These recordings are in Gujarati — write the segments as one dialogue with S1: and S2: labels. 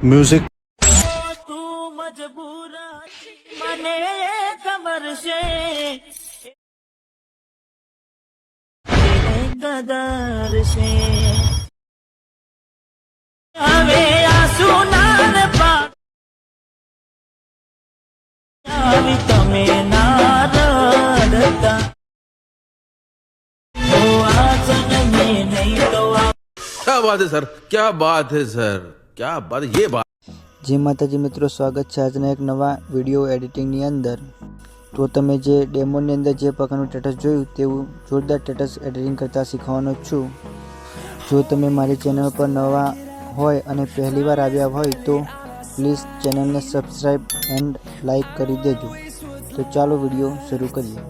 S1: म्यूजिक
S2: तू मजबूर मने खबर से कदर से હવે આંસુ ના પા આવી તમે ના રડતા તો આ જન્મે નહીં તો
S3: क्या बात है सर, क्या बात है सर, क्या बात है ये बात।
S4: જી માતાજી મિત્રો, સ્વાગત છે આજના એક નવા વિડીયો એડિટિંગની અંદર। તો તમે જે ડેમોની અંદર જે પ્રકારનું સ્ટેટસ જોયું તેવું જોરદાર સ્ટેટસ એડિટિંગ કરતાં શીખવાનો છું। જો તમે મારી ચેનલ પર નવા હોય અને પહેલીવાર આવ્યા હોય તો પ્લીઝ ચેનલને સબસ્ક્રાઈબ એન્ડ લાઈક કરી દેજો। તો ચાલો વિડીયો શરૂ કરીએ।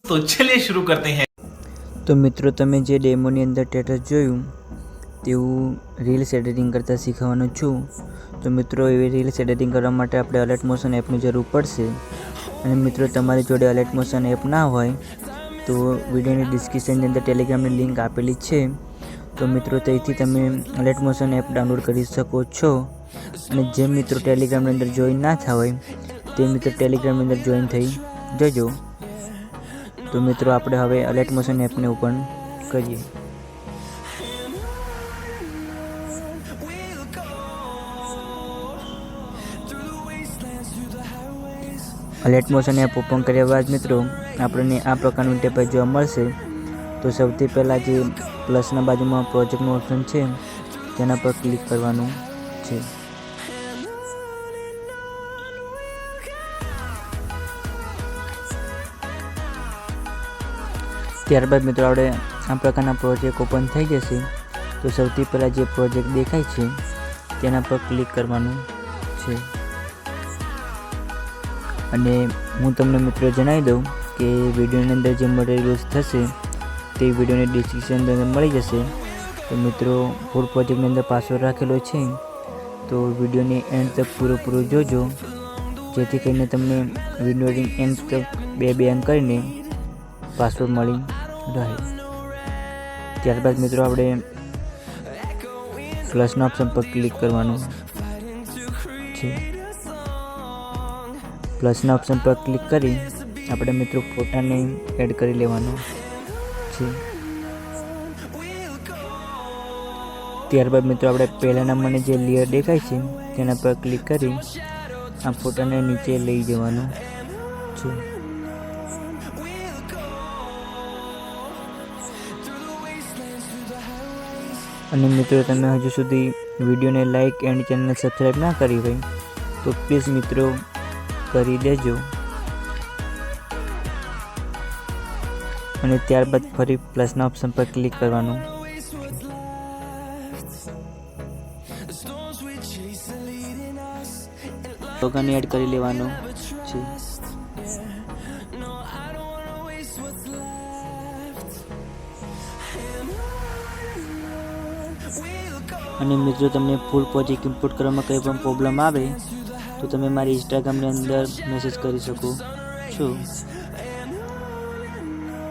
S5: तो चलिए शुरू करते हैं।
S4: તો મિત્રો, તમે જે ડેમોની અંદર સ્ટેટસ જોયું તેવું રીલ્સ એડિટિંગ કરતાં શીખવાનું છું। તો મિત્રો, એવી રીલ્સ એડિટિંગ કરવા માટે આપણે અલર્ટ મોશન એપની જરૂર પડશે। અને મિત્રો, તમારી જોડે અલર્ટ મોશન એપ ના હોય તો વિડીયોની ડિસ્ક્રિપ્શનની અંદર ટેલિગ્રામની લિંક આપેલી છે। તો મિત્રો, ત્યાંથી તમે અલર્ટ મોશન એપ ડાઉનલોડ કરી શકો છો। અને જે મિત્રો ટેલિગ્રામની અંદર જોઈન ના થયા હોય તે મિત્રો ટેલિગ્રામની અંદર જોઈન થઈ જજો। તો મિત્રો, આપણે હવે અલર્ટ મોશન એપને ઓપન કરીએ। અલર્ટ મોશન એપ ઓપન કર્યા બાદ મિત્રો આપણને આ પ્રકારનું ઇન્ટરફેસ જોવા મળશે। તો સૌથી પહેલાં જે પ્લસના બાજુમાં પ્રોજેક્ટનું ઓપ્શન છે તેના પર ક્લિક કરવાનું છે। ત્યારબાદ મિત્રો આપણે આ પ્રકારના પ્રોજેક્ટ ઓપન થઈ જશે। તો સૌથી પહેલાં જે પ્રોજેક્ટ દેખાય છે તેના પર ક્લિક કરવાનું છે। અને હું તમને મિત્રો જણાવી દઉં કે વિડીયોની અંદર જે મટીરિયલ યુઝ થશે તે વિડીયોની ડિસ્ક્રિપ્શનની અંદર મળી જશે। તો મિત્રો, ફૂલ પ્રોજેક્ટની અંદર પાસવર્ડ રાખેલો છે તો વિડીયોની એન્ડ તક પૂરેપૂરું જોજો, જેથી કરીને તમને વિડીયોની એન્ડ તક બે અંક કરીને પાસવર્ડ મળી રહે। ત્યારબાદ મિત્રો આપણે પ્લસના ઓપ્શન પર ક્લિક કરવાનું છે। પ્લસના ઓપ્શન પર ક્લિક કરી આપણે મિત્રો ફોટાને એડ કરી લેવાનો છે। ત્યારબાદ મિત્રો આપણે પહેલા નંબરની જે લેયર દેખાય છે તેના પર ક્લિક કરી આ ફોટાને નીચે લઈ જવાનો છે। અને મિત્રો, તમે હજુ સુધી વિડીયોને લાઈક એન્ડ ચેનલને સબસ્ક્રાઈબ ના કરી હોય તો પ્લીઝ મિત્રો કરી દેજો। અને ત્યારબાદ ફરી પ્લસના ઓપ્શન પર ક્લિક કરવાનું। લોગોને એડ કરી લેવાનું છે। અને મિત્રો, તમને ફૂલ પ્રોજેક્ટ ઇમ્પોર્ટ કરવામાં કંઈ પણ પ્રોબ્લેમ આવે તો તમે મારી ઇન્સ્ટાગ્રામની અંદર મેસેજ કરી શકો છો।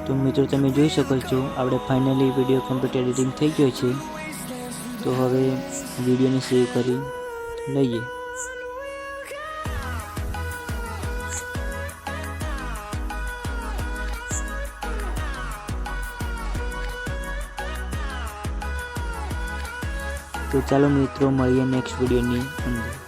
S4: તો મિત્રો, તમે જોઈ શકો છો આપણે ફાઇનલી વિડીયો કમ્પ્લીટ એડિટિંગ થઈ ગયો છે। તો હવે વિડીયોને સેવ કરી લઈએ। તો ચાલો મિત્રો, મળીએ નેક્સ્ટ વિડીયોની અંદર।